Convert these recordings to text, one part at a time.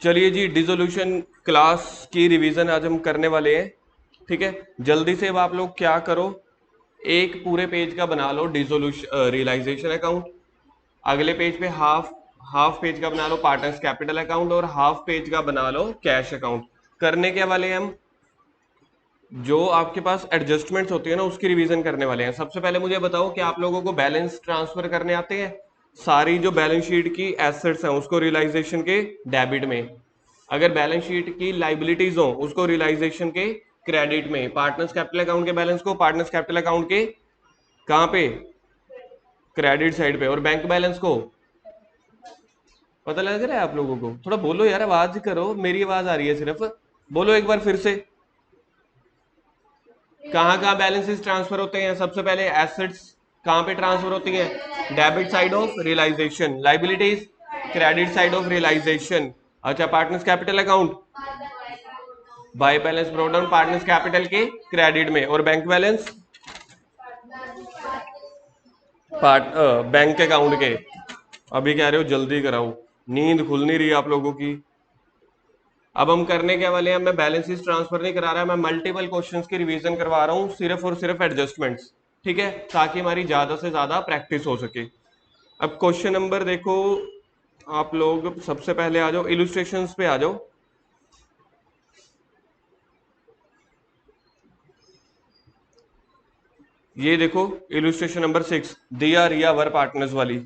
चलिए जी, dissolution class की revision आज हम करने वाले हैं। ठीक है, जल्दी से अब आप लोग क्या करो, एक पूरे पेज का बना लो डिसोल्यूशन रियलाइजेशन अकाउंट। अगले पेज पे हाफ हाफ पेज का बना लो पार्टनर्स कैपिटल अकाउंट, और हाफ पेज का बना लो कैश अकाउंट। करने के वाले हैं हम, जो आपके पास एडजस्टमेंट्स होती है ना उसकी रिवीजन करने वाले हैं। सबसे पहले मुझे बताओ कि आप लोगों को बैलेंस ट्रांसफर करने आते हैं? सारी जो बैलेंस शीट की एसेट्स हैं उसको रियलाइजेशन के डेबिट में, अगर बैलेंस शीट की लाइबिलिटीज हो उसको रियलाइजेशन के क्रेडिट में, पार्टनर्स कैपिटल अकाउंट के बैलेंस को पार्टनर्स कैपिटल अकाउंट के कहां पे, क्रेडिट साइड पे, और बैंक बैलेंस को, पता लग रहा है आप लोगों को? थोड़ा बोलो यार, आवाज करो, मेरी आवाज आ रही है सिर्फ, बोलो एक बार फिर से। कहाँ कहाँ बैलेंसेस ट्रांसफर होते हैं? सबसे पहले एसेट्स कहाँ पे ट्रांसफर होती हैं? Debit side of realisation. Liabilities credit side of realisation. अच्छा, partners capital account by balance brought down partners capital के क्रेडिट में, और bank balance part bank account के। अभी कह रहे हो जल्दी कराओ, नींद खुल नहीं रही आप लोगों की। अब हम करने के वाले हैं, मैं बैलेंसेस ट्रांसफर नहीं करा रहा, मैं मल्टीपल क्वेश्चंस की रिवीजन करवा रहा हूँ, सिर्फ और सिर्फ एडजस्टमेंट्स। ठीक है, ताकि हमारी ज्यादा से ज्यादा प्रैक्टिस हो सके। अब क्वेश्चन नंबर देखो, आप लोग सबसे पहले आ जाओ इलुस्ट्रेशंस पे आ जाओ। ये देखो इलुस्ट्रेशन नंबर 6, दिया रिया वर पार्टनर्स वाली।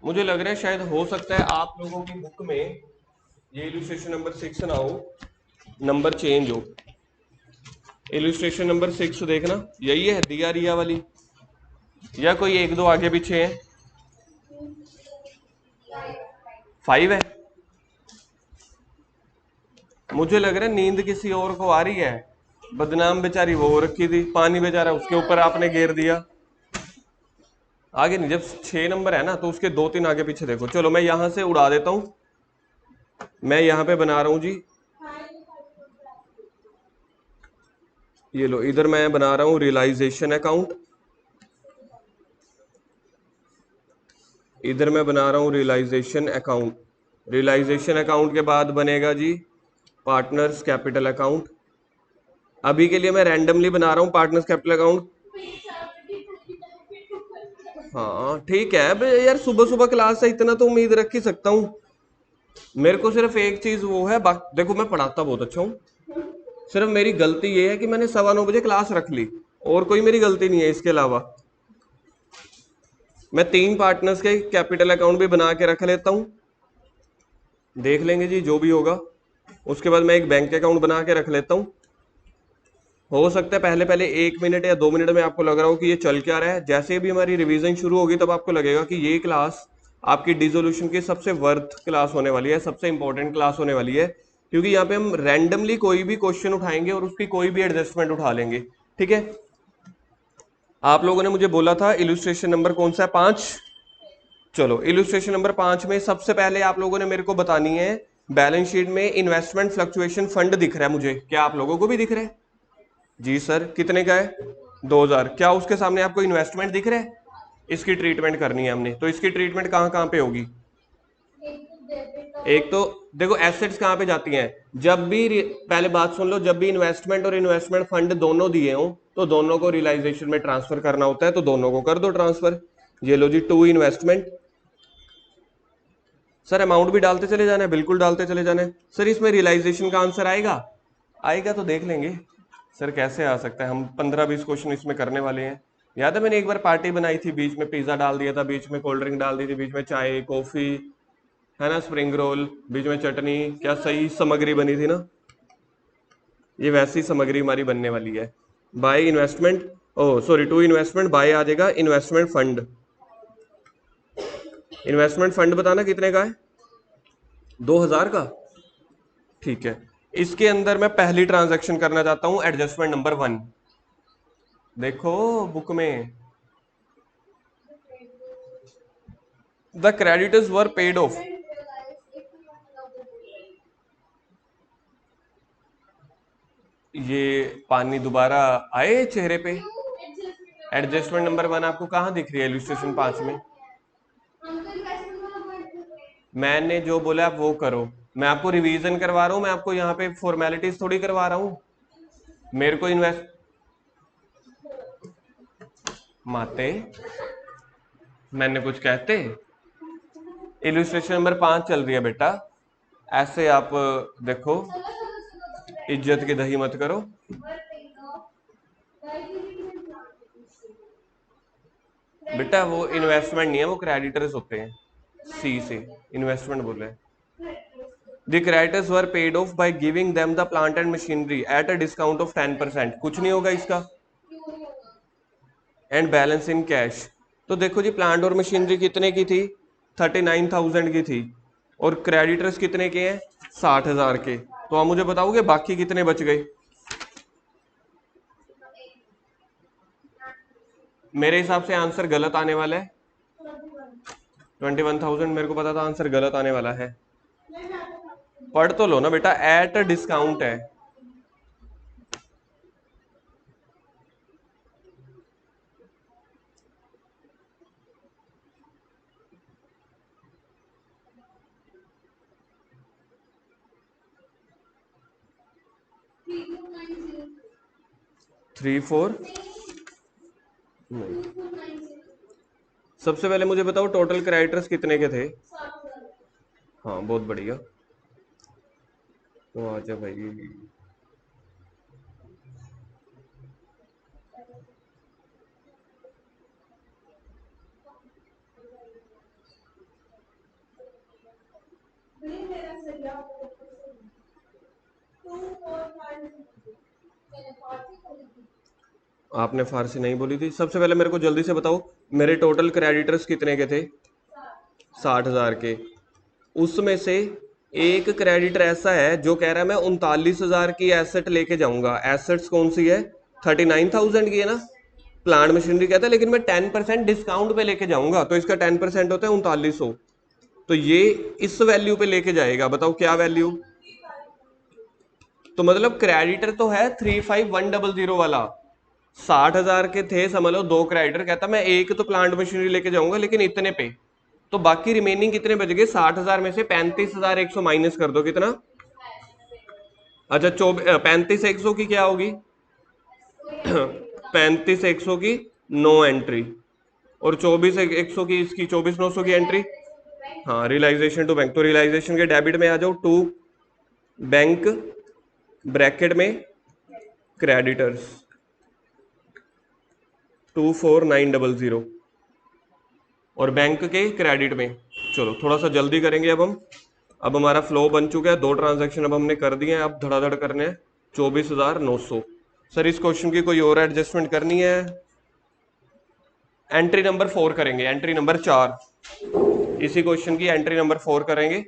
मुझे लग रहा है शायद हो सकता है आप लोगों की बुक में ये इलुस्ट्रेशन नंबर 6 ना हो, नंबर चेंज हो। इलुस्ट्रेशन नंबर 6 देखना, यही है दिया रिया वाली, या कोई एक दो आगे पीछे है? 5 है। मुझे लग रहा है नींद किसी और को आ रही है, बदनाम बेचारी वो हो रखी थी, पानी बेचारा उसके ऊपर आपने घेर दिया। आगे नहीं, जब 6 नंबर है ना तो उसके दो तीन आगे पीछे देखो। चलो मैं यहां से उड़ा देता हूं, मैं यहां पे बना रहा हूं जी, ये लो, इधर मैं बना रहा हूं रियलाइजेशन अकाउंट, इधर मैं बना रहा हूं रियलाइजेशन अकाउंट। रियलाइजेशन अकाउंट के बाद बनेगा जी पार्टनर्स कैपिटल अकाउंट। अभी के लिए मैं रैंडमली बना रहा हूं पार्टनर्स कैपिटल अकाउंट। हाँ ठीक है, अब यार सुबह सुबह क्लास है, इतना तो उम्मीद रख ही सकता हूँ। मेरे को सिर्फ एक चीज वो है, देखो मैं पढ़ाता बहुत अच्छा हूँ, सिर्फ मेरी गलती ये है कि मैंने 9:15 क्लास रख ली, और कोई मेरी गलती नहीं है इसके अलावा। मैं 3 पार्टनर्स के कैपिटल अकाउंट भी बना के रख लेता हूँ, देख लेंगे जी जो भी होगा। उसके बाद मैं एक बैंक अकाउंट बना के रख लेता हूँ। हो सकता है पहले पहले 1 मिनट या 2 मिनट में आपको लग रहा हो कि ये चल क्या रहा है, जैसे भी हमारी रिवीजन शुरू होगी तब आपको लगेगा कि ये क्लास आपकी डिसोल्यूशन की सबसे वर्थ क्लास होने वाली है, सबसे इंपॉर्टेंट क्लास होने वाली है, क्योंकि यहाँ पे हम रैंडमली कोई भी क्वेश्चन उठाएंगे और उसकी कोई भी एडजस्टमेंट उठा लेंगे। ठीक है, आप लोगों ने मुझे बोला था इलुस्ट्रेशन नंबर कौन सा है, 5। चलो इलुस्ट्रेशन नंबर 5 में सबसे पहले आप लोगों ने मेरे को बतानी है, बैलेंस शीट में इन्वेस्टमेंट फ्लक्चुएशन फंड दिख रहा है मुझे, क्या आप लोगों को भी दिख रहा है? जी सर, कितने का है? 2000। क्या उसके सामने आपको इन्वेस्टमेंट दिख रहा है? इसकी ट्रीटमेंट करनी है हमने, तो इसकी ट्रीटमेंट कहाँ कहाँ पे होगी? एक तो देखो एसेट्स कहाँ पे जाती हैं, जब भी पहले बात सुन लो, जब भी इन्वेस्टमेंट और इन्वेस्टमेंट फंड दोनों दिए हो तो दोनों को रियलाइजेशन में ट्रांसफर करना होता है, तो दोनों को कर दो ट्रांसफर। ये लो जी, टू इन्वेस्टमेंट। सर अमाउंट भी डालते चले जाना है, बिल्कुल डालते चले जाना है। सर इसमें रियलाइजेशन का आंसर आएगा? आएगा तो देख लेंगे। सर कैसे आ सकता है, हम 15-20 क्वेश्चन इसमें करने वाले हैं। याद है मैंने एक बार पार्टी बनाई थी, बीच में पिज्जा डाल दिया था, बीच में कोल्ड ड्रिंक डाल दी थी, बीच में चाय कॉफी, है ना, स्प्रिंग रोल, बीच में चटनी, क्या सही सामग्री बनी थी ना। ये वैसी सामग्री हमारी बनने वाली है। By investment, oh sorry, to investment, by आ जाएगा इन्वेस्टमेंट फंड। इन्वेस्टमेंट फंड बताना कितने का है? 2000 का। ठीक है, इसके अंदर मैं पहली ट्रांजैक्शन करना चाहता हूं, एडजस्टमेंट नंबर 1। देखो बुक में, the creditors were paid of. ये पानी दोबारा आए चेहरे पे। एडजस्टमेंट नंबर 1 आपको कहां दिख रही है इलस्ट्रेशन 5 में? मैंने जो बोला आप वो करो, मैं आपको रिवीजन करवा रहा हूं, मैं आपको यहाँ पे फॉर्मेलिटीज थोड़ी करवा रहा हूं। मेरे को इन्वेस्ट माते मैंने कुछ कहते। इलस्ट्रेशन नंबर 5 चल रही है बेटा, ऐसे आप देखो, इज्जत की दही मत करो। बेटा वो इन्वेस्टमेंट नहीं है, वो क्रेडिटर्स होते हैं। सी से इन्वेस्टमेंट बोले। The creditors were paid off by giving them the plant and machinery at a discount of 10%। कुछ नहीं होगा इसका। And balance in cash. तो देखो जी, प्लांट और मशीनरी कितने की थी? 39,000 की थी। और क्रेडिटर्स कितने के हैं? 60,000 के। तो आप मुझे बताओगे बाकी कितने बच गए? मेरे हिसाब से आंसर गलत आने वाला है। 21,000 मेरे को पता था आंसर गलत आने वाला है। पढ़ तो लो ना बेटा, एट डिस्काउंट है। थ्री फोर सबसे पहले मुझे बताओ टोटल क्रेडिटर्स कितने के थे? हाँ बहुत बढ़िया। तो आजा भाई। आपने फारसी नहीं बोली थी। सबसे पहले मेरे को जल्दी से बताओ, मेरे टोटल क्रेडिटर्स कितने के थे? 60,000 के। उसमें से एक क्रेडिटर ऐसा है जो कह रहा है मैं 39,000 की एसेट लेके जाऊंगा। एसेट्स कौन सी है? 39,000 की है ना। प्लांट मशीनरी कहता है लेकिन मैं 10% डिस्काउंट पे लेके जाऊंगा, तो इसका 10% होता है 3900। तो ये इस वैल्यू पे लेके जाएगा। बताओ क्या वैल्यू? तो मतलब क्रेडिटर तो है 35,100 वाला। 60,000 के थे समझ लो दो क्रेडिटर, कहता मैं एक तो प्लांट मशीनरी लेके जाऊंगा लेकिन इतने पे। तो बाकी रिमेनिंग कितने बच गए? 60,000 में से 35,100 माइनस कर दो, कितना? अच्छा 35,100 की क्या होगी? 35,100 की नो एंट्री, और 24,100 की इसकी 24,900 की एंट्री। हाँ, रियलाइजेशन टू बैंक। तो रियलाइजेशन के डेबिट में आ जाओ, टू बैंक ब्रैकेट में क्रेडिटर्स 24,900 और बैंक के क्रेडिट में। चलो थोड़ा सा जल्दी करेंगे अब हम। अब हमारा फ्लो बन चुका है, दो ट्रांजैक्शन अब हमने कर दिए हैं, अब धड़ाधड़ करने हैं। 24,900। सर इस क्वेश्चन की कोई और एडजस्टमेंट करनी है? एंट्री नंबर 4 करेंगे, एंट्री नंबर 4। इसी क्वेश्चन की एंट्री नंबर 4 करेंगे।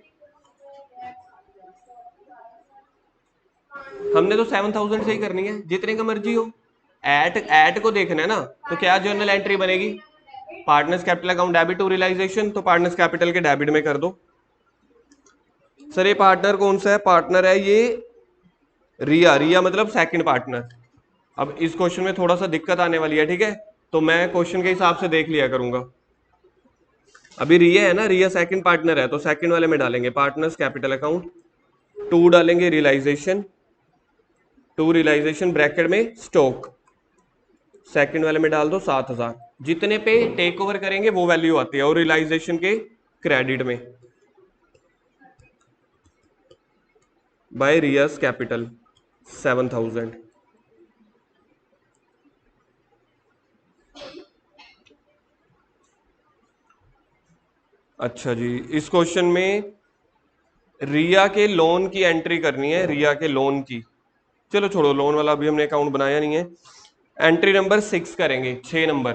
हमने तो 7,000 से ही करनी है, जितने का मर्जी हो। एट को देखना है ना, तो क्या जर्नल एंट्री बनेगी? Partners capital account debit to realisation, तो पार्टनर्स कैपिटल के डेबिट में कर दो। सर ये पार्टनर कौन सा है? पार्टनर है ये रिया। रिया मतलब सेकंड पार्टनर। अब इस क्वेश्चन में थोड़ा सा दिक्कत आने वाली है, ठीक है? तो मैं क्वेश्चन के हिसाब से देख लिया करूंगा। अभी रिया है ना, रिया सेकंड पार्टनर है, तो सेकंड वाले में डालेंगे पार्टनर्स कैपिटल अकाउंट, टू डालेंगे रियलाइजेशन, टू रियलाइजेशन ब्रैकेट में स्टॉक, सेकंड वाले में डाल दो 7,000। जितने पे टेक ओवर करेंगे वो वैल्यू आती है, और रियलाइजेशन के क्रेडिट में बाय रियास कैपिटल 7,000। अच्छा जी, इस क्वेश्चन में रिया के लोन की एंट्री करनी है, रिया के लोन की। चलो छोड़ो, लोन वाला अभी हमने अकाउंट बनाया नहीं है। एंट्री नंबर 6 करेंगे, 6 नंबर।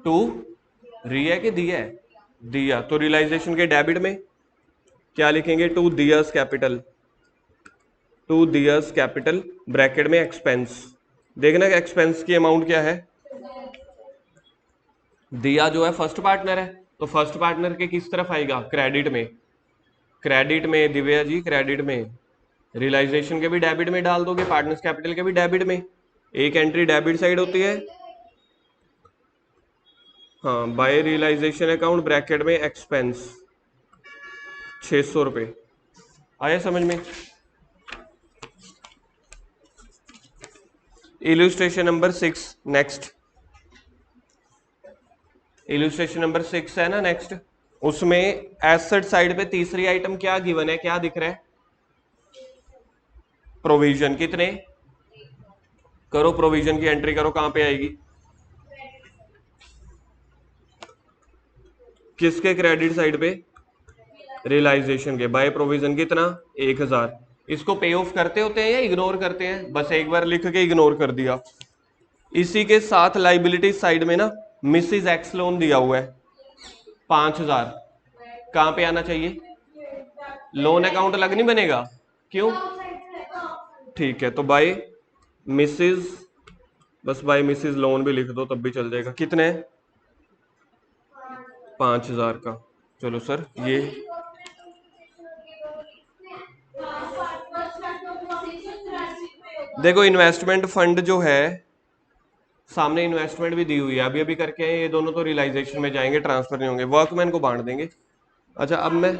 टू रिया के दिया है, दिया, तो रियलाइजेशन के डेबिट में क्या लिखेंगे? टू दियास कैपिटल, टू दियास कैपिटल ब्रैकेट में एक्सपेंस। देखना कि एक्सपेंस की अमाउंट क्या है। दिया जो है फर्स्ट पार्टनर है, तो फर्स्ट पार्टनर के किस तरफ आएगा? क्रेडिट में। क्रेडिट में दिव्या जी, क्रेडिट में। रियलाइजेशन के भी डेबिट में डाल दोगे, पार्टनर्स कैपिटल के भी डेबिट में। एक एंट्री डेबिट साइड होती है। हाँ, बाय रियलाइजेशन अकाउंट ब्रैकेट में एक्सपेंस 600 रुपये। आया समझ में? Illustration number 6 next. Illustration number 6 है ना नेक्स्ट, उसमें एसेट साइड पे तीसरी आइटम क्या गिवन है, क्या दिख रहा है? प्रोविजन। कितने? करो प्रोविजन की एंट्री करो, कहां पे आएगी? किसके क्रेडिट साइड पे? रियलाइजेशन के। बाय प्रोविजन कितना? 1000। इसको पे ऑफ करते होते हैं या इग्नोर करते हैं? बस एक बार लिख के इग्नोर कर दिया। इसी के साथ लाइबिलिटी साइड में ना मिसिज एक्स लोन दिया हुआ है 5000। कहां पे आना चाहिए? लोन अकाउंट अलग नहीं बनेगा? क्यों? ठीक है, तो बाय मिसिज, बस बाय मिसिज लोन भी लिख दो तब भी चल जाएगा। कितने? 5000 का। चलो सर ये देखो, इन्वेस्टमेंट फंड जो है सामने इन्वेस्टमेंट भी दी हुई है, अभी अभी करके आए, ये दोनों तो रियलाइजेशन में जाएंगे, ट्रांसफर नहीं होंगे, वर्कमैन को बांट देंगे। अच्छा अब मैं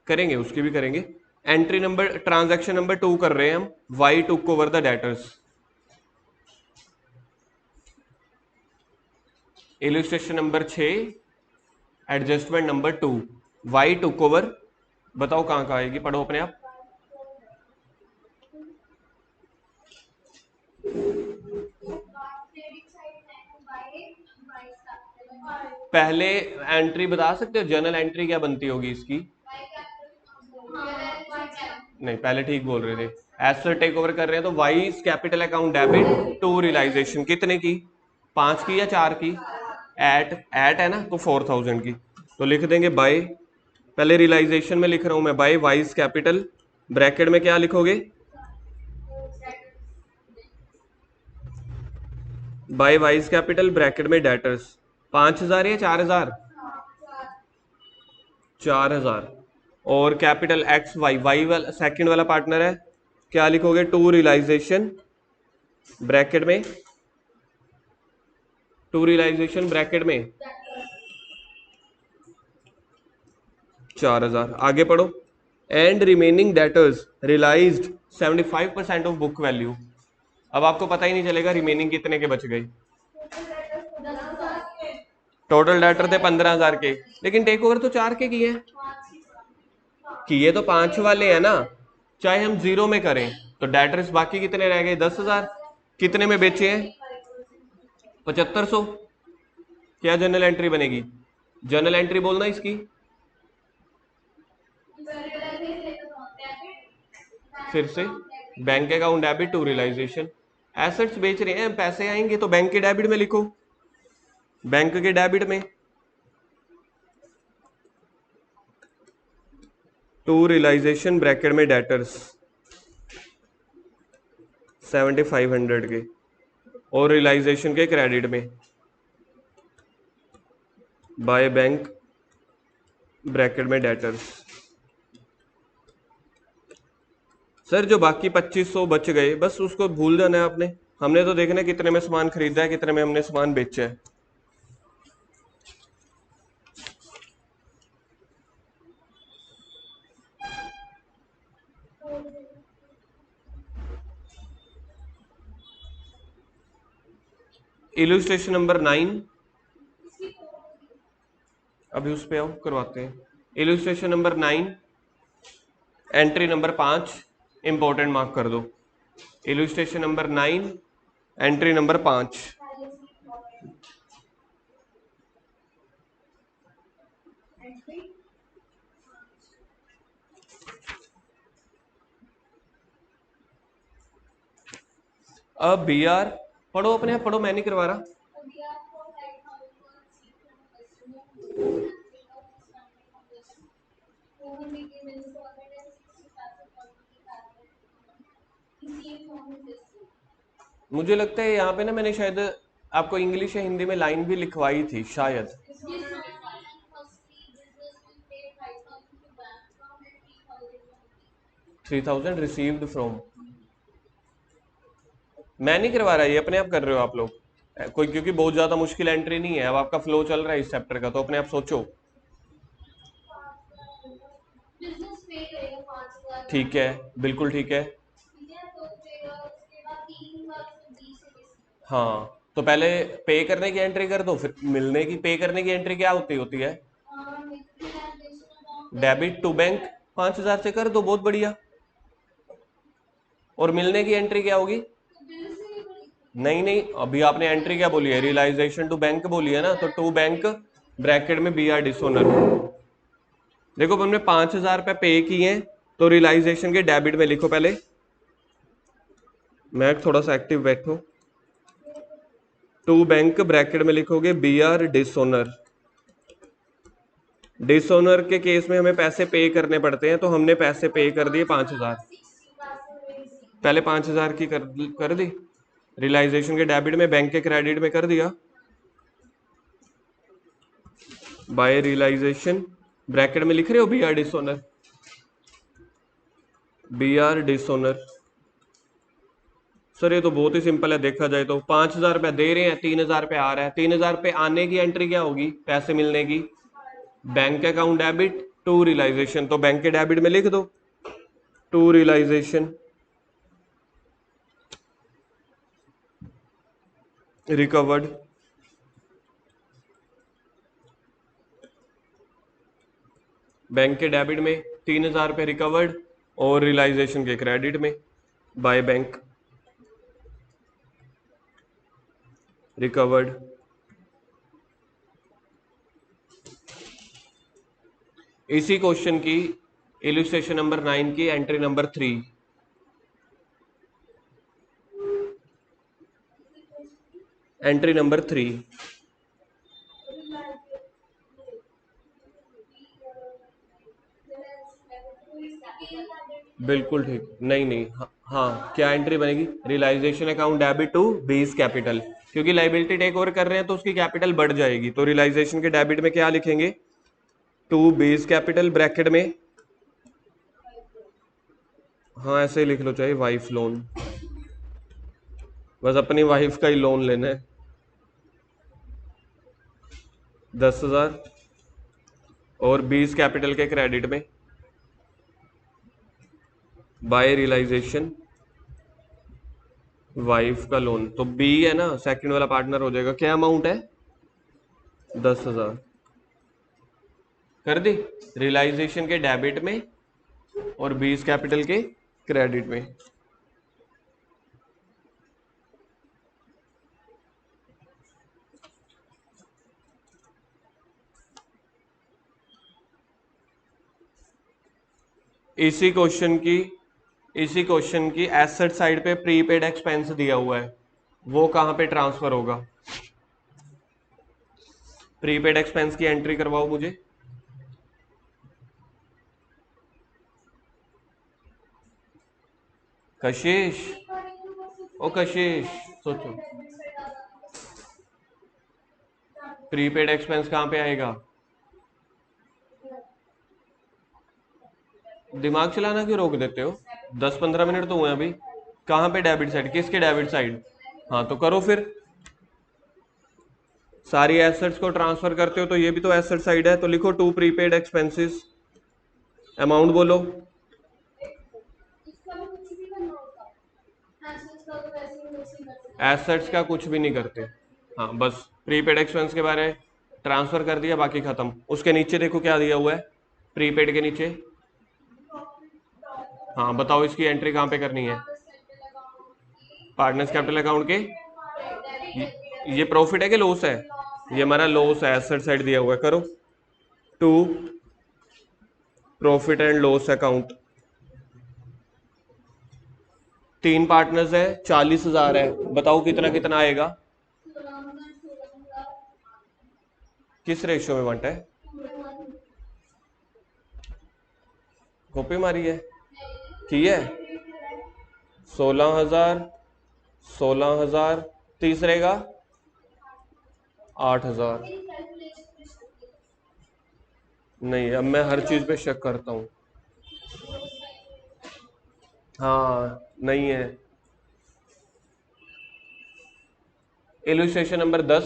करेंगे, उसकी भी करेंगे। एंट्री नंबर, ट्रांजैक्शन नंबर 2 कर रहे हैं हम। Y took over the debtors. Illustration number 6 adjustment number 2 Y took over. बताओ कहां कहां आएगी, पढ़ो अपने आप। पहले एंट्री बता सकते हो, जर्नल एंट्री क्या बनती होगी इसकी? नहीं, पहले ठीक बोल रहे थे। एसेट टेक ओवर कर रहे हैं तो Y's capital account debit to realisation. कितने की? 5 की या 4 की? एट है ना, तो 4000 की। तो लिख देंगे बाय, पहले रियलाइजेशन में लिख रहा हूं मैं, बाय वाइज कैपिटल, ब्रैकेट में क्या लिखोगे? बाय वाइज कैपिटल ब्रैकेट में डेटर्स। 5000 या 4000? 4000। और कैपिटल एक्स वाई, वाई वाला सेकंड वाला पार्टनर है, क्या लिखोगे? टू रियलाइजेशन ब्रैकेट में, टू रियलाइजेशन ब्रैकेट में 4000। आगे पढ़ो। And remaining debtors realised 75% of book value. अब आपको पता ही नहीं चलेगा रिमेनिंग कितने के बच गए। टोटल डेटर थे 15000 के, लेकिन टेक ओवर तो 4 के किए। किए तो 5 वाले हैं ना, चाहे हम जीरो में करें तो डेटर्स बाकी कितने रह गए? 10,000। कितने में बेचे हैं? 7500। क्या जर्नल एंट्री बनेगी? जर्नल एंट्री बोलना इसकी। फिर से bank account debit to realisation. Assets बेच रहे हैं, पैसे आएंगे तो बैंक के डेबिट में लिखो, बैंक के डेबिट में टू रियलाइजेशन ब्रैकेट में डेटर्स 7500 के, और रियलाइजेशन के क्रेडिट में बाय बैंक ब्रैकेट में डेटर्स। सर जो बाकी 2500 बच गए बस उसको भूल जाना है आपने। हमने तो देखना है कितने में सामान खरीदा है, कितने में हमने सामान बेचा है। इलस्ट्रेशन नंबर 9, अभी उस पे आओ, करवाते हैं। Illustration number 9 entry number 5 important mark कर दो। Illustration number 9 entry number 5। अब बी आर पढ़ो अपने आप, पढ़ो, मैं नहीं करवा रहा। मुझे लगता है यहाँ पे ना मैंने शायद आपको इंग्लिश या हिंदी में लाइन भी लिखवाई थी शायद। 3000 रिसीव्ड फ्रॉम, मैं नहीं करवा रहा, ये अपने आप कर रहे हो आप लोग कोई, क्योंकि बहुत ज्यादा मुश्किल एंट्री नहीं है। अब आपका फ्लो चल रहा है इस चैप्टर का, तो अपने आप सोचो। ठीक है, बिल्कुल ठीक है। हाँ, तो पहले पे करने की एंट्री कर दो, फिर मिलने की, पे करने की एंट्री क्या होती है? डेबिट टू बैंक, 5,000 से कर दो, बहुत बढ़िया। और मिलने की एंट्री क्या होगी? नहीं नहीं, अभी आपने एंट्री क्या बोली है? रियलाइजेशन टू बैंक बोली है ना, तो टू बैंक ब्रैकेट में बी आर डिसोनर। देखो हमने 5,000 रुपये पे किए हैं, तो रियलाइजेशन के डेबिट में लिखो पहले। मैं थोड़ा सा एक्टिव बैठो। टू बैंक ब्रैकेट में लिखोगे बी आर डिसोनर। डिसोनर के केस में हमें पैसे पे करने पड़ते हैं, तो हमने पैसे पे कर दिए 5,000। पहले 5,000 की कर दी रियलाइजेशन के डेबिट में, बैंक के क्रेडिट में कर दिया। बाय रियलाइजेशन ब्रैकेट में लिख रहे हो B R dishonour, B R dishonour. Sir ये तो बहुत ही सिंपल है, देखा जाए तो 5,000 रुपये दे रहे हैं, 3,000 रुपये आ रहा है। 3,000 रुपये आने की एंट्री क्या होगी पैसे मिलने की? Bank account debit to realisation, तो बैंक के डेबिट में लिख दो टू रियलाइजेशन रिकवर्ड। बैंक के डेबिट में 3,000 रुपये रिकवर्ड, और रियलाइजेशन के क्रेडिट में बाय बैंक रिकवर्ड। इसी क्वेश्चन की इलस्ट्रेशन नंबर 9 की एंट्री नंबर 3। एंट्री नंबर 3, बिल्कुल ठीक। नहीं नहीं, हाँ, हाँ, क्या एंट्री बनेगी? Realisation account debit to B's capital, क्योंकि लाइबिलिटी टेक ओवर कर रहे हैं तो उसकी कैपिटल बढ़ जाएगी, तो रियलाइजेशन के डेबिट में क्या लिखेंगे? टू बेस कैपिटल ब्रैकेट में, हाँ ऐसे ही लिख लो, चाहे वाइफ लोन, बस अपनी वाइफ का ही लोन लेना है। 10,000 और 20 कैपिटल के क्रेडिट में बाय रियलाइजेशन वाइफ का लोन, तो बी है ना सेकंड वाला पार्टनर हो जाएगा। क्या अमाउंट है? 10,000 कर दी रियलाइजेशन के डेबिट में और 20 कैपिटल के क्रेडिट में। इसी क्वेश्चन की एसेट साइड पे प्रीपेड एक्सपेंस दिया हुआ है, वो कहां पे ट्रांसफर होगा? प्रीपेड एक्सपेंस की एंट्री करवाओ मुझे। कशिश, ओ कशिश, सोचो प्रीपेड एक्सपेंस कहां पे आएगा? दिमाग चलाना क्यों रोक देते हो? 10-15 मिनट तो हुए अभी। कहां पे डेबिट साइड? किसके डेबिट साइड? हाँ तो करो फिर। सारी एसेट्स को ट्रांसफर करते हो तो ये भी तो एसेट साइड है, तो लिखो टू प्रीपेड एक्सपेंसेस। अमाउंट बोलो। एसेट्स का कुछ भी नहीं करते। हाँ बस प्रीपेड एक्सपेंस के बारे में ट्रांसफर कर दिया, बाकी खत्म। उसके नीचे देखो क्या दिया हुआ है प्रीपेड के नीचे। हाँ बताओ इसकी एंट्री कहाँ पे करनी है? पार्टनर्स कैपिटल अकाउंट के, ये प्रॉफिट है कि लॉस है? ये हमारा लॉस है, एसेट साइड दिया हुआ है, करो to profit and loss account. 3 partners है, 40,000 है, बताओ कितना कितना आएगा? किस रेशियो में बंटा है? कॉपी मारी है की है? 16,000, 16,000, तीसरे का 8,000। नहीं, अब मैं हर चीज पे शक करता हूँ। हाँ नहीं है, इलस्ट्रेशन नंबर 10।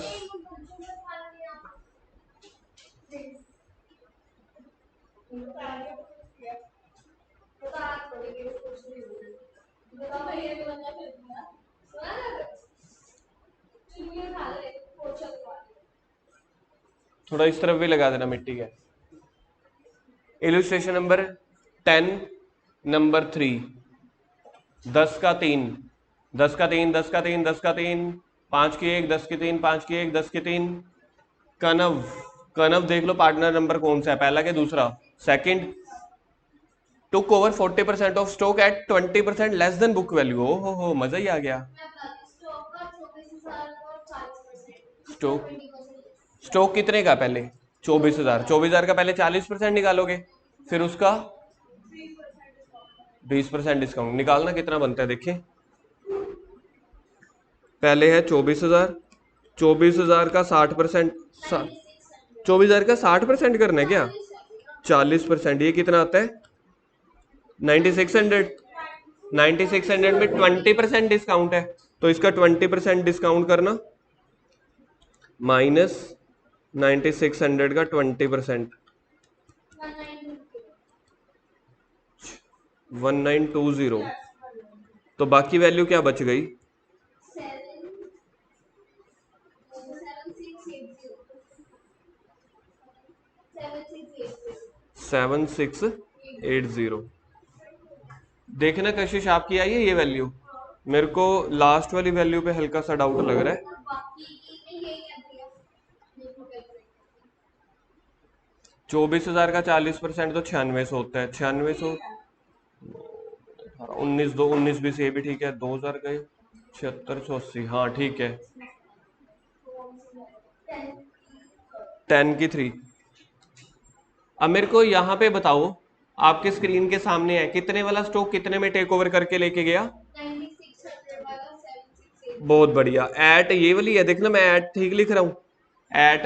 थोड़ा इस तरफ भी लगा देना मिट्टी का। इलस्ट्रेशन नंबर 10 नंबर 3, 10 का 3, 10 का 3, 10 का 3, 10 का 3, 5 की 1, 10 की 3, 5 की 1, 10 की 3। कनव, कनव देख लो पार्टनर नंबर कौन सा है, पहला के दूसरा? Second. Took over 40% of stock at 20% less than book value. ओ हो मजा ही आ गया। स्टॉक, स्टॉक कितने का पहले? 24,000। 24,000 का पहले 40% निकालोगे, फिर उसका 20% डिस्काउंट निकालना। कितना बनता है देखिए। पहले है 24,000, 24,000 का 60%, 24,000 का 60% करना है क्या? 40%, ये कितना आता है? 9600। 9600 में 20% डिस्काउंट है, तो इसका 20% डिस्काउंट करना, माइनस 9600 का 20%, 1920। तो बाकी वैल्यू क्या बच गई? 7680। देखना कशिश आपकी आई है ये वैल्यू? मेरे को लास्ट वाली वैल्यू पे हल्का सा डाउट लग रहा है। 24,000 का 40% तो 9600 होता है। 9600, 19 दो 19 20, ये भी ठीक है। 2,000 गए, 7680, हाँ ठीक है। 10 की 3। अब मेरे को यहाँ पे बताओ, आपके स्क्रीन के सामने है, कितने वाला स्टॉक कितने में टेक ओवर करके लेके गया? बहुत बढ़िया। एट ये वाली है, देखना मैं एट ठीक लिख रहा हूं। एट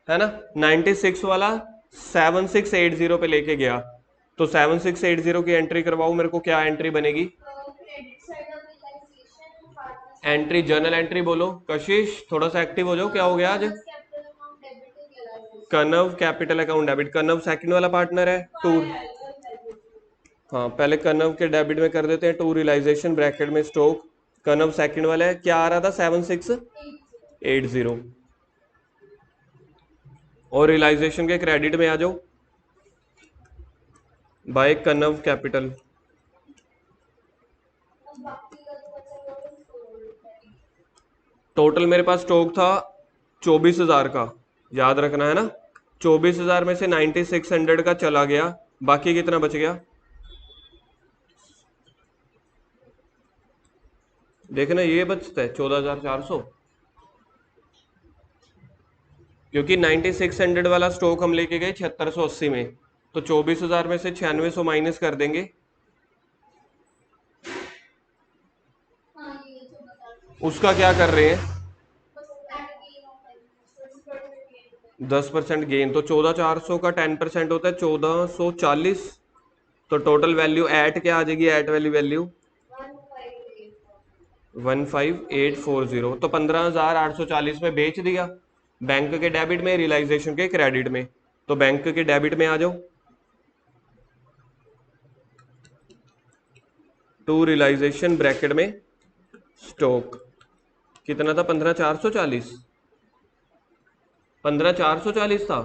है ना, 96 वाला 7680 पे लेके गया। तो 7680 की एंट्री करवाओ मेरे को, क्या एंट्री बनेगी? एंट्री, जर्नल एंट्री बोलो। कशिश थोड़ा सा एक्टिव हो जाओ, क्या हो गया आज? कनव कैपिटल अकाउंट डेबिट। कनव सेकंड वाला पार्टनर है, टूर। हाँ पहले कनव के डेबिट में कर देते हैं, टू रियलाइजेशन ब्रैकेट में स्टॉक। कनव सेकंड वाला है, क्या आ रहा था? 7680। और रियलाइजेशन के क्रेडिट में आ जाओ, बाय कनव कैपिटल। टोटल मेरे पास स्टॉक था 24,000 का, याद रखना है ना। 24,000 में से 9600 का चला गया, बाकी कितना बच गया? देखना ये बचता है 14,400, क्योंकि 9600 वाला स्टॉक हम लेके गए 7680 में। तो 24,000 में से 9600 माइनस कर देंगे, उसका क्या कर रहे हैं? 10% गेन। तो 14,400 का 10% होता है 1440। तो टोटल वैल्यू एट क्या आ जाएगी? एट वाली वैल्यू 15840। तो 15,840 में बेच दिया, बैंक के डेबिट में, रियलाइजेशन के क्रेडिट में। तो बैंक के डेबिट में आ जाओ, टू रियलाइजेशन ब्रैकेट में स्टॉक। कितना था? 15,440, 15,440 था।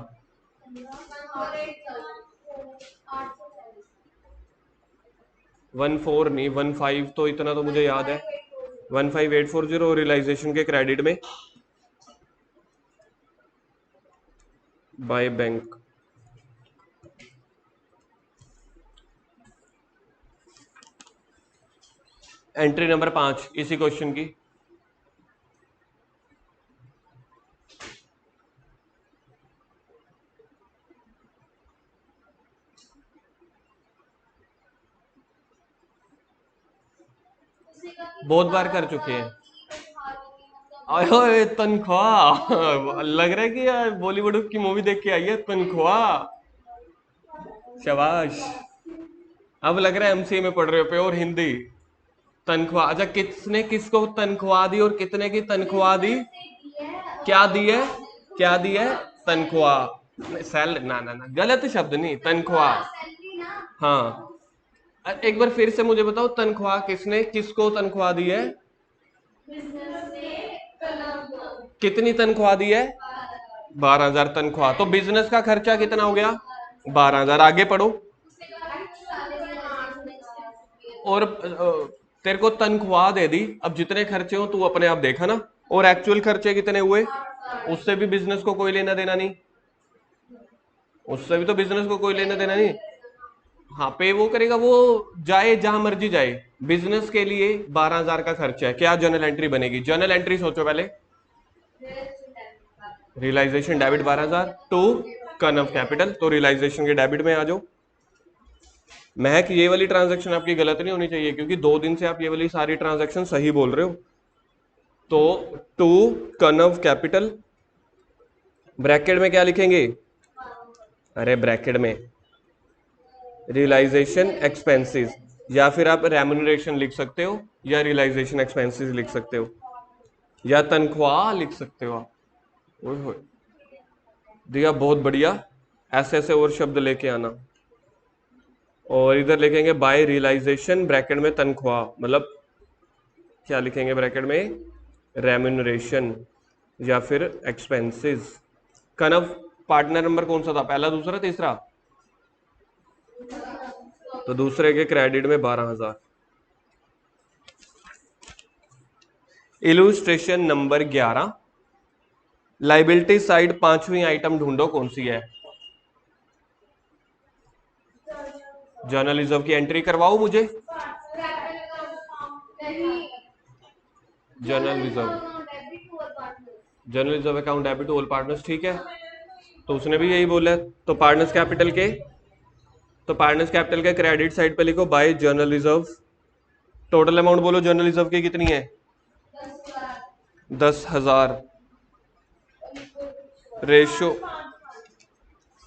14 नहीं, 15 तो इतना तो मुझे याद है। 15840 रियलाइजेशन के क्रेडिट में बाय बैंक। एंट्री नंबर 5 इसी क्वेश्चन की। बहुत बार कर चुके हैं। आयो तनख्वाह लग रहा है कि यार बॉलीवुड की मूवी देख के आई है। तनख्वाह, शाबाश। अब लग रहा है एमसीए में पढ़ रहे हो, प्योर हिंदी। तनख्वाह। अच्छा, किसने किसको तनख्वाह दी और कितने की तनख्वाह दी? क्या दी है? क्या दी है? तनख्वाह। सैल ना ना ना, गलत शब्द नहीं, तनख्वाह। हाँ, एक बार फिर से मुझे बताओ, तनख्वाह किसने किसको तनख्वाह दी है? कितनी तनख्वाह दी है? 12,000 तनख्वाह। तो बिजनेस का खर्चा कितना हो गया? 12,000। आगे पढ़ो। और तेरे को तनख्वाह दे दी, अब जितने खर्चे हो तू अपने आप देखा ना। और एक्चुअल खर्चे कितने हुए, उससे भी बिजनेस को कोई लेना देना नहीं। उससे भी तो बिजनेस को कोई लेना देना नहीं। हाँ, पे वो करेगा, वो जाए जहां मर्जी जाए। बिजनेस के लिए 12,000 का खर्चा है, क्या जर्नल एंट्री बनेगी? जर्नल एंट्री सोचो पहले। रियलाइजेशन डेबिट 12,000 टू कनव कैपिटल, तो रियलाइजेशन के डेबिट में आ जाओ। महक, ये वाली ट्रांजैक्शन आपकी गलत नहीं होनी चाहिए, क्योंकि 2 दिन से आप ये वाली सारी ट्रांजैक्शन सही बोल रहे हो। तो टू कनव कैपिटल, ब्रैकेट में क्या लिखेंगे? अरे ब्रैकेट में रियलाइजेशन एक्सपेंसेस, या फिर आप रेम्यूनरेशन लिख सकते हो, या रियलाइजेशन एक्सपेंसेस लिख सकते हो, या तनख्वाह लिख सकते हो आप। ओए होए, दिया, बहुत बढ़िया। ऐसे ऐसे और शब्द लेके आना। और इधर लिखेंगे बाय रियलाइजेशन, ब्रैकेट में तनख्वाह, मतलब क्या लिखेंगे ब्रैकेट में? रेम्यूनरेशन या फिर एक्सपेंसेस। कनव, पार्टनर नंबर कौन सा था, पहला, दूसरा, तीसरा? तो दूसरे के क्रेडिट में 12,000। इलुस्ट्रेशन नंबर 11, लाइबिलिटी साइड 5वीं आइटम ढूंढो, कौन सी है? जर्नल रिजर्व की एंट्री करवाओ मुझे। General reserve, general reserve account debit to all partners, ठीक है। तो उसने भी यही बोला है। तो पार्टनर्स कैपिटल के, तो पार्टनर्स कैपिटल के क्रेडिट साइड पे लिखो by general reserve. Total amount बोलो जर्नल रिजर्व की कितनी है? 10,000। रेशो,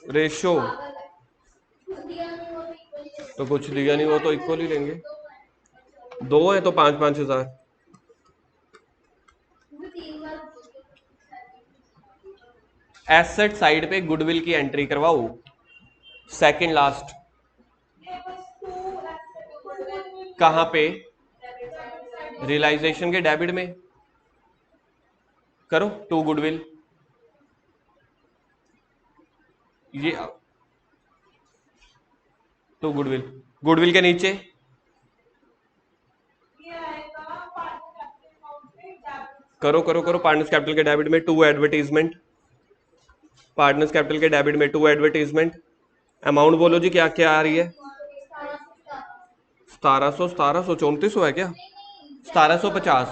रेशो तो कुछ दिया नहीं, वो तो इक्वल ही लेंगे। 2 है तो 5,000 5,000। एसेट साइड पे गुडविल की एंट्री करवाओ, सेकंड लास्ट। कहां पे? रियलाइजेशन के डेबिट में करो, टू गुडविल। ये टू गुडविल, गुडविल के नीचे करो करो करो, पार्टनर्स कैपिटल के डेबिट में टू एडवर्टीजमेंट, पार्टनर्स कैपिटल के डेबिट में टू एडवर्टीजमेंट। अमाउंट बोलो जी, क्या क्या आ रही है? 1700, 1700, 3400 है क्या? 1750,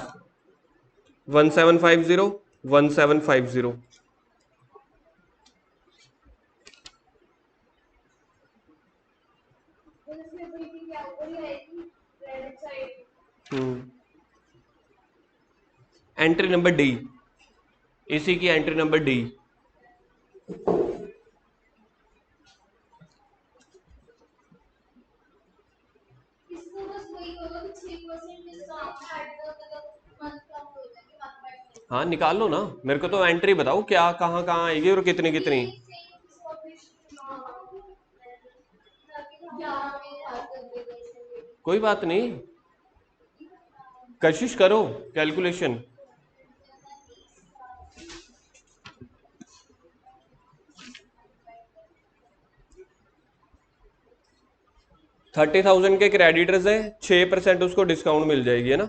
1750, 1750। एंट्री नंबर डी, इसी की एंट्री नंबर डी। हाँ, निकाल लो ना, मेरे को तो एंट्री बताओ, क्या कहाँ कहाँ आएगी और कितनी कितनी। कोई बात नहीं, कोशिश करो कैलकुलेशन। 30,000 के क्रेडिटर्स है, 6% उसको डिस्काउंट मिल जाएगी, है ना?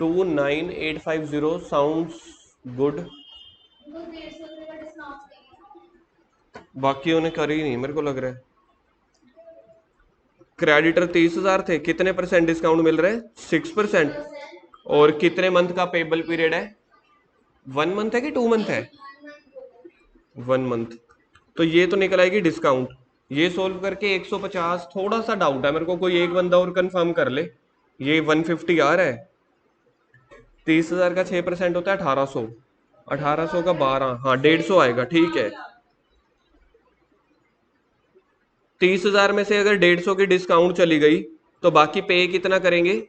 To 9,850 sounds good. बाकियों ने करी नहीं, मेरे को लग रहा है। क्रेडिटर 30,000 थे, कितने परसेंट डिस्काउंट मिल रहा है? 6%। और कितने मंथ का पेबल पीरियड है? 1 मंथ है कि 2 मंथ है? 1 मंथ। तो ये तो निकल आएगी डिस्काउंट। ये सोल्व करके 150, थोड़ा सा डाउट है मेरे को, कोई एक बंदा और कंफर्म कर ले। ये 150 आ रहा है। 30,000 का 6% होता है 1800, 1800 का 12, हाँ 150 आएगा, ठीक है। 30,000 में से अगर 150 की डिस्काउंट चली गई तो बाकी पे कितना करेंगे?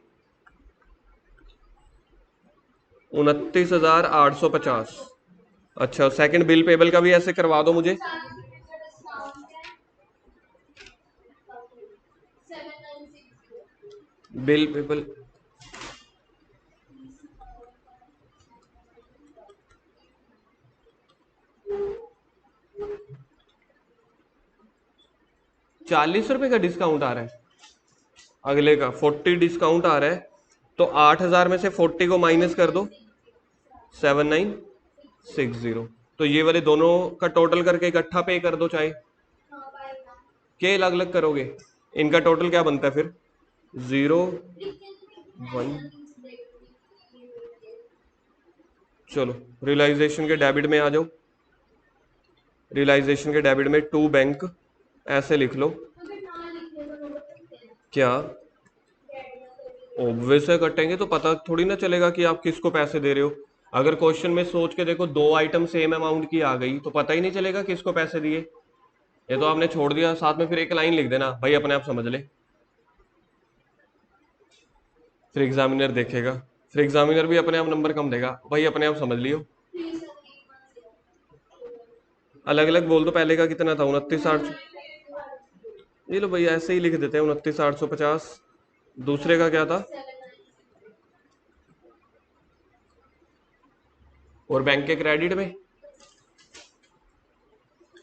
29,850। अच्छा, सेकंड बिल पेबल का भी ऐसे करवा दो मुझे। बिल पेबल 40 रुपए का डिस्काउंट आ रहा है, अगले का 40 डिस्काउंट आ रहा है, तो 8,000 में से 40 को माइनस कर दो, 7960। तो ये वाले दोनों का टोटल करके इकट्ठा पे कर दो, चाहे के अलग अलग करोगे। इनका टोटल क्या बनता है फिर? 0 1। चलो रियलाइजेशन के डेबिट में आ जाओ। रियलाइजेशन के डेबिट में टू बैंक ऐसे लिख लो। क्या ऑब्वियस है, कटेंगे तो पता थोड़ी ना चलेगा कि आप किसको पैसे दे रहे हो। अगर क्वेश्चन में सोच के देखो, दो आइटम सेम अमाउंट की आ गई तो पता ही नहीं चलेगा किसको पैसे दिए। ये तो आपने छोड़ दिया, साथ में फिर एक लाइन लिख देना, भाई अपने आप समझ ले, फिर एग्जामिनर देखेगा, फिर एग्जामिनर भी अपने आप नंबर कम देगा, भाई अपने आप समझ लियो। अलग अलग बोल दो, पहले का कितना था? 29,800। ये लो भैया ऐसे ही लिख देते हैं, 29,850। दूसरे का क्या था? और बैंक के क्रेडिट में,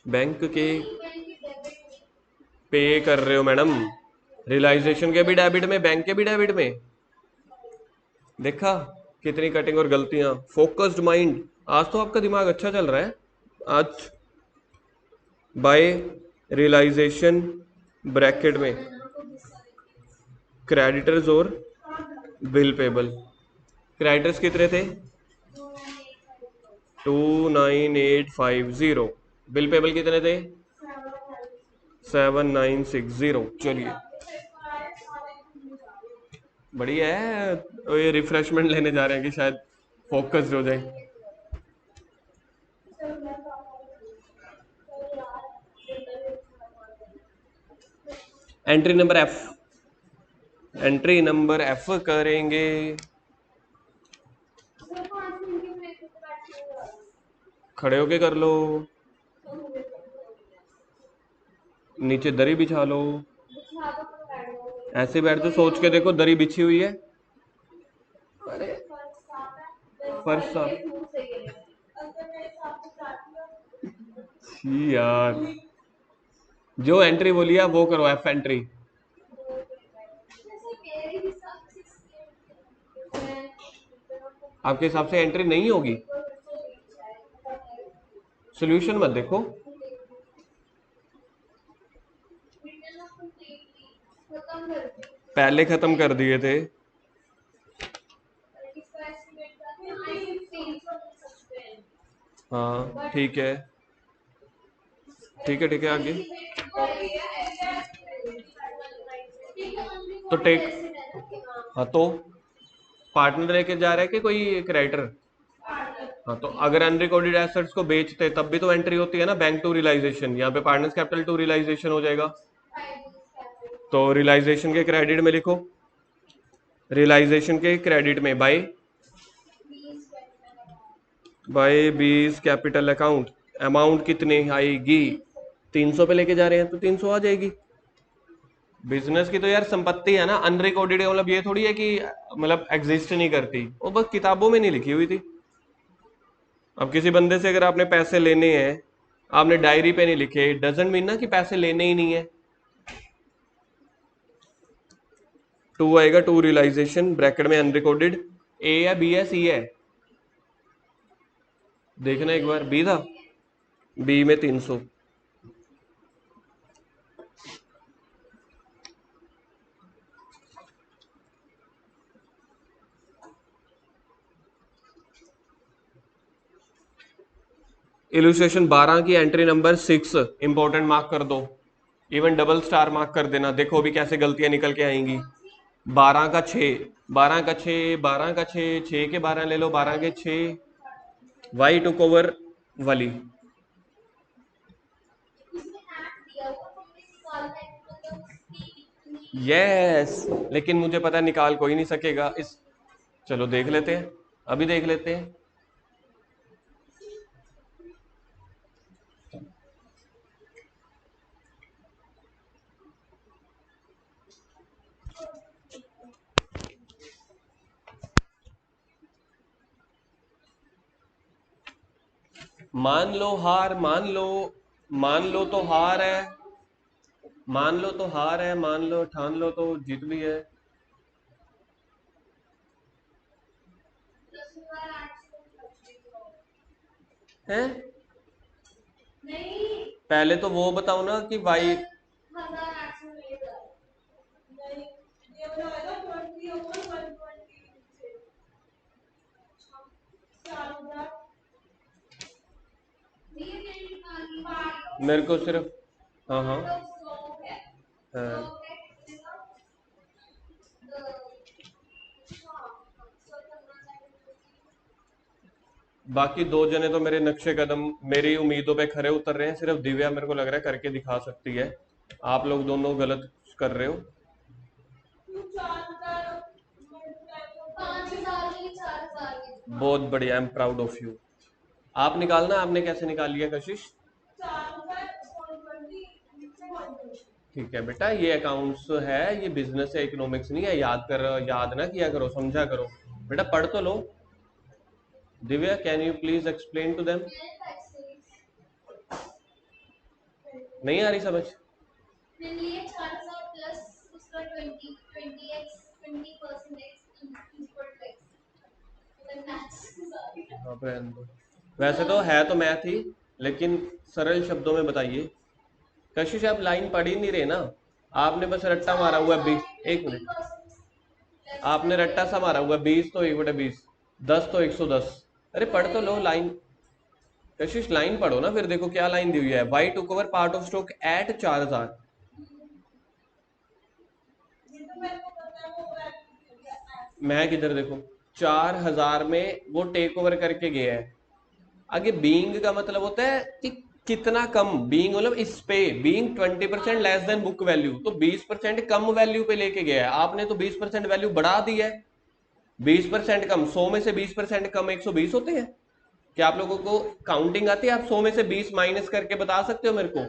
बैंक के पे कर रहे हो मैडम, रियलाइजेशन के भी डेबिट में, बैंक के भी डेबिट में। देखा कितनी कटिंग और गलतियां। फोकस्ड माइंड, आज तो आपका दिमाग अच्छा चल रहा है आज। बाय रियलाइजेशन ब्रैकेट में क्रेडिटर्स और बिल पेबल। क्रेडिटर्स कितने थे? 29,850। बिल पेबल कितने थे? 7,960। चलिए बढ़िया है। तो ये रिफ्रेशमेंट लेने जा रहे हैं कि शायद फोकस्ड हो जाए। Entry number F, entry number F करेंगे। खड़े होके कर लो, नीचे दरी बिछा लो। ऐसे बैठ तो सोच के देखो, दरी बिछी हुई है, फर्श साफ। छी यार, जो एंट्री बोली है वो करो, एफ एंट्री। आपके हिसाब से एंट्री नहीं होगी? सोल्यूशन मत देखो, पहले खत्म कर दिए थे। हाँ ठीक है, ठीक है, ठीक है, आगे। तो टेक, हाँ तो पार्टनर लेके जा रहा है कि कोई क्रेडिटर? हाँ तो अगर अनरिकॉर्डेड एसेट्स को बेचते तब भी तो एंट्री होती है ना, बैंक टू रियलाइजेशन। यहाँ पे पार्टनर्स कैपिटल टू रियलाइजेशन हो जाएगा। तो रियलाइजेशन के क्रेडिट में लिखो, रियलाइजेशन के क्रेडिट में बाय बीज कैपिटल अकाउंट अमाउंट कितनी आएगी? 300 पे लेके जा रहे हैं तो 300 आ जाएगी। बिजनेस की तो यार संपत्ति है ना, अनरिकॉर्डेड का मतलब ये थोड़ी है कि मतलब एग्जिस्ट नहीं करती, वो बस किताबों में नहीं लिखी हुई थी। अब किसी बंदे से अगर आपने पैसे लेने हैं, आपने डायरी पे नहीं लिखे, डजेंट मीन ना कि पैसे लेने ही नहीं है। टू आएगा, टू रियलाइजेशन ब्रैकेट में अनरिकॉर्डेड। ए है, बी है, सी है? देखना एक बार, बी था। बी में 300। इलुस्ट्रेशन 12 की एंट्री नंबर 6 इंपॉर्टेंट मार्क कर दो, इवन डबल स्टार मार्क कर देना। देखो अभी कैसे गलतियां निकल के आएंगी। 12 का 6, 12 का 6, 12 का 6, 6 के 12 ले लो, 12 के 6, वाई टुक ओवर वली। यस, लेकिन मुझे पता है निकाल कोई नहीं सकेगा इस। चलो देख लेते हैं, अभी देख लेते हैं। मान लो हार, मान लो, मान लो तो हार है, मान लो तो हार है, मान लो ठान लो तो जीत भी है। हैं? पहले तो वो बताओ ना कि भाई। मेरे को सिर्फ, हाँ हाँ हाँ, बाकी दो जने तो मेरे नक्शे कदम, मेरी उम्मीदों पे खरे उतर रहे हैं। सिर्फ दिव्या मेरे को लग रहा है करके दिखा सकती है। आप लोग दोनों गलत कर रहे हो। बहुत बढ़िया, I am proud of you. आप निकालना, आपने कैसे निकाल लिया कशिश? ठीक है बेटा, ये अकाउंट्स है, ये बिजनेस है, इकोनॉमिक्स नहीं है। याद कर, याद ना किया करो, समझा करो। बेटा पढ़ तो लो। Divya, can you please explain to them? नहीं आ रही समझ? हाँ, रहने दो। वैसे तो है तो मैथ ही, लेकिन सरल शब्दों में बताइए। कशिश आप लाइन पढ़ ही नहीं रहे ना, आपने बस रट्टा मारा हुआ है 20। एक मिनट, आपने रट्टा सा मारा हुआ है 20 तो 1/20, 10 तो 110। अरे पढ़ तो लो लाइन। कशिश लाइन पढ़ो ना, फिर देखो क्या लाइन दी हुई है। Y took over part of stock at 4000। मैं किधर देखो, 4000 में वो टेक ओवर करके गया है। आगे बीइंग का मतलब होता है कि कितना कम। बीइंग मतलब इस पे, being 20% less than book value, तो 20% कम वैल्यू पे लेके गया है। आपने तो 20% वैल्यू बढ़ा दी है। 20% कम, 100 में से 20% कम 120 होते हैं। क्या आप लोगों को काउंटिंग आती है? आप 100 में से 20 माइनस करके बता सकते हो मेरे को?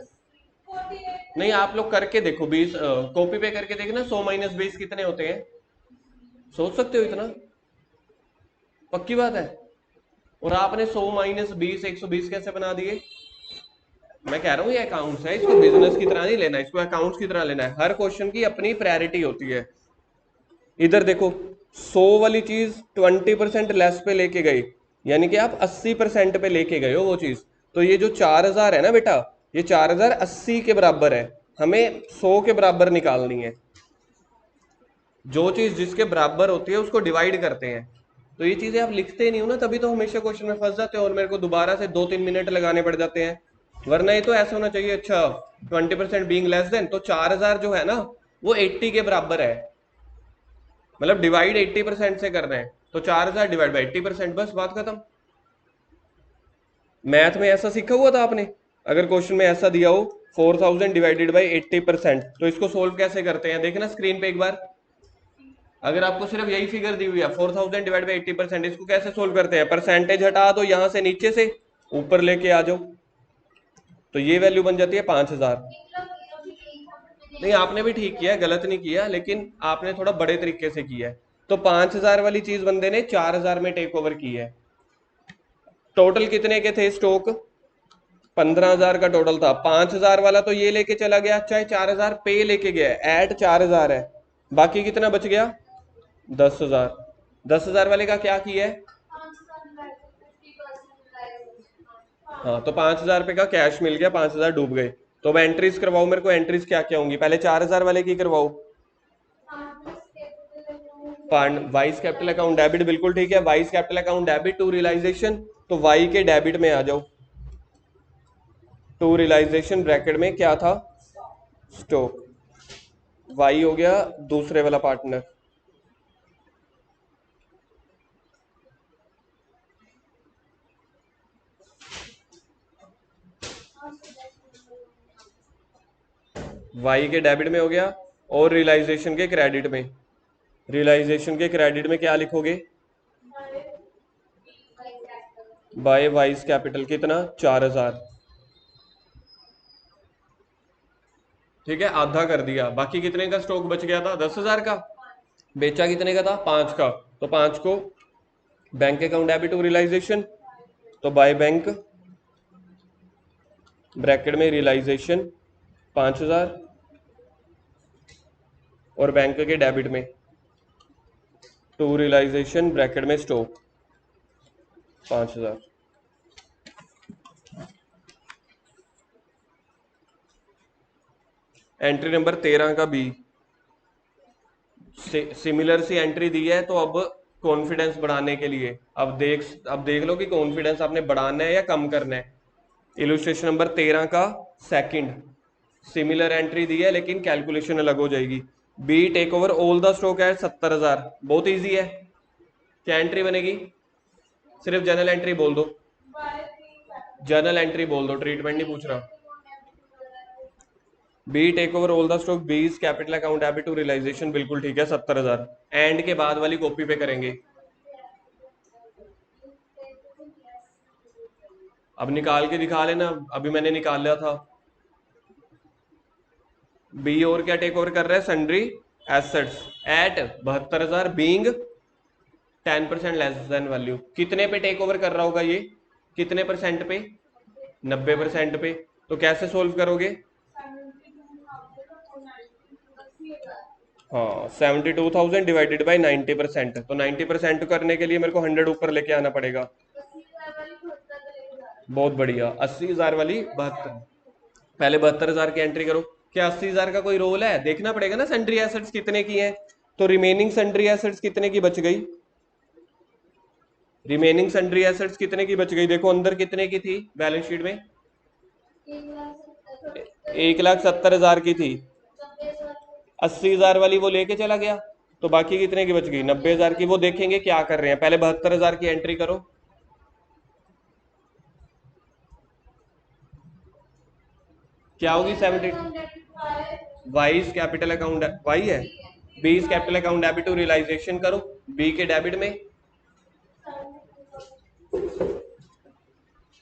नहीं, आप लोग करके देखो, 20 कॉपी पे करके देखना, 100 माइनस 20 कितने होते हैं। सोच सकते हो इतना? पक्की बात है? और आपने 100 माइनस 20 120 कैसे बना दिए? मैं कह रहा हूँ ये अकाउंट्स है, इसको बिजनेस की तरह नहीं लेना, इसको अकाउंट्स की तरह लेना है। हर क्वेश्चन की अपनी प्रायोरिटी होती है। इधर देखो, 100 वाली चीज 20% लेस पे लेके गई, यानी कि आप 80% पे लेके गए हो वो चीज। तो ये जो 4000 है ना बेटा, ये 4000 80 के बराबर है। हमें 100 के बराबर निकालनी है। जो चीज जिसके बराबर होती है उसको डिवाइड करते हैं। तो ये चीजें आप लिखते नहीं हो ना, तभी तो हमेशा क्वेश्चन में फंस जाते हो और मेरे को दोबारा से 2-3 मिनट लगाने पड़ जाते हैं। वरना ये तो ऐसा होना चाहिए, अच्छा 20% बीइंग लेस देन, तो 4000 जो है ना वो 80 के बराबर है। मतलब डिवाइड 80% से कर रहे हैं, तो 4000 डिवाइड बाई 80%, बस बात खत्म। मैथ में ऐसा सीखा हुआ था आपने? अगर क्वेश्चन में ऐसा दिया हो 4000 डिवाइडेड बाई 80%, तो इसको सोल्व कैसे करते हैं देखना स्क्रीन पे एक बार। अगर आपको सिर्फ यही फिगर दी हुई है 4000 डिवाइड बाई 80%, इसको कैसे सोल्व करते हैं? परसेंटेज हटा दो यहां से, नीचे से ऊपर लेके आ जाओ, तो ये वैल्यू बन जाती है 5000। नहीं, आपने भी ठीक किया, गलत नहीं किया, लेकिन आपने थोड़ा बड़े तरीके से किया है। तो 5000 वाली चीज बंदे ने 4000 में टेक ओवर की है। टोटल कितने के थे स्टॉक? 15000 का टोटल था। 5000 वाला तो ये लेके चला गया, चाहे 4000 पे लेके गया है, एट 4000 है। बाकी कितना बच गया? 10,000। 10,000 वाले का क्या किया है? हाँ, तो 5,000 रुपये का कैश मिल गया, 5,000 डूब गए। तो अब एंट्रीज करवाओ मेरे को, एंट्रीज क्या क्या होंगी? पहले 4,000 वाले की करवाओ। वाइस कैपिटल अकाउंट डेबिट, बिल्कुल ठीक है। Y's capital account debit to realisation, तो वाई के डेबिट में आ जाओ। टू रियलाइजेशन ब्रैकेट में क्या था? स्टॉक। वाई हो गया दूसरे वाला पार्टनर। वाई के डेबिट में हो गया और रियलाइजेशन के क्रेडिट में, रियलाइजेशन के क्रेडिट में क्या लिखोगे? बाय वाइज कैपिटल कितना? 4000। ठीक है, आधा कर दिया। बाकी कितने का स्टॉक बच गया था? 10,000 का। बेचा कितने का था? 5 का। तो 5 को bank account debit to realisation, तो बाय बैंक ब्रैकेट में रियलाइजेशन 5000 और बैंक के डेबिट में टू रियलाइजेशन ब्रैकेट में स्टॉक 5000। एंट्री नंबर 13 का बी, सिमिलर सी एंट्री दी है, तो अब कॉन्फिडेंस बढ़ाने के लिए अब देख लो कि कॉन्फिडेंस आपने बढ़ाना है या कम करना है। इलस्ट्रेशन नंबर 13 का सेकंड, सिमिलर एंट्री दी है लेकिन कैलकुलेशन अलग हो जाएगी। B take over all the stock है 70,000। बहुत इजी है। क्या एंट्री बनेगी? सिर्फ जनरल एंट्री बोल दो, जनरल एंट्री बोल दो, ट्रीटमेंट नहीं पूछ रहा। B take over all the stock, B is capital account debit to realisation, बिल्कुल ठीक है 70,000। एंड के बाद वाली कॉपी पे करेंगे। अब निकाल के दिखा लेना, अभी मैंने निकाल लिया था। बी और क्या टेक ओवर कर रहा है? Sundry assets at 72,000 being 10% less than value. कितने पे टेक ओवर कर रहा होगा ये? कितने परसेंट पे? 90% पे। तो कैसे सोल्व करोगे? हाँ, 72,000 डिवाइडेड बाई 90%। तो 90% करने के लिए मेरे को 100 ऊपर लेके आना पड़ेगा। बहुत बढ़िया, 80,000 वाली 72। पहले 72,000 की एंट्री करो। क्या 80,000 का कोई रोल है? देखना पड़ेगा ना सन्ड्री एसेट्स कितने की हैं। तो रिमेनिंग सन्ड्री एसेट्स कितने की बच गई? रिमेनिंग सन्ड्री एसेट्स कितने की बच गई? देखो अंदर कितने की थी बैलेंस शीट में? 1,70,000 की थी। 80,000 वाली वो लेके चला गया, तो बाकी कितने की बच गई? 90,000 की। वो देखेंगे क्या कर रहे हैं। पहले 72,000 की एंट्री करो। क्या होगी? 70 वाइज कैपिटल अकाउंट वाई है, B is capital account debit to realisation करो। बी के डेबिट में,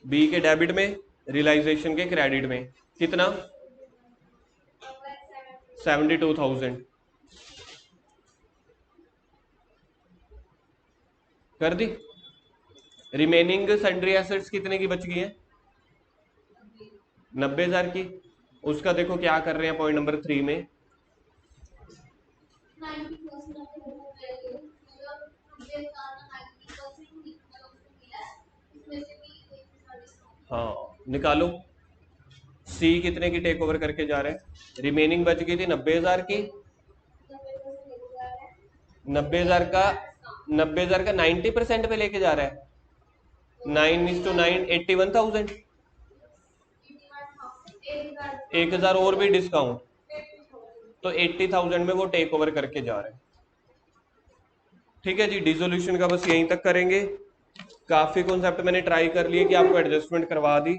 बी के डेबिट में रियलाइजेशन के क्रेडिट में कितना? 72,000 कर दी। रिमेनिंग सन्ड्री एसेट्स कितने की बच गई है? 90,000 की। उसका देखो क्या कर रहे हैं पॉइंट नंबर 3 में। हाँ, निकालो। सी कितने की टेक ओवर करके जा रहे हैं? रिमेनिंग बच गई थी 90,000 की। 90,000 का 90,000 का 90% पे लेके जा रहा है। 9:9 81,000। 1,000 और भी डिस्काउंट, तो 80,000 में वो टेक ओवर करके जा रहे हैं। ठीक है जी, डिसोल्यूशन का बस यहीं तक करेंगे। काफी कॉन्सेप्ट मैंने ट्राई कर लिए कि आपको एडजस्टमेंट करवा दी।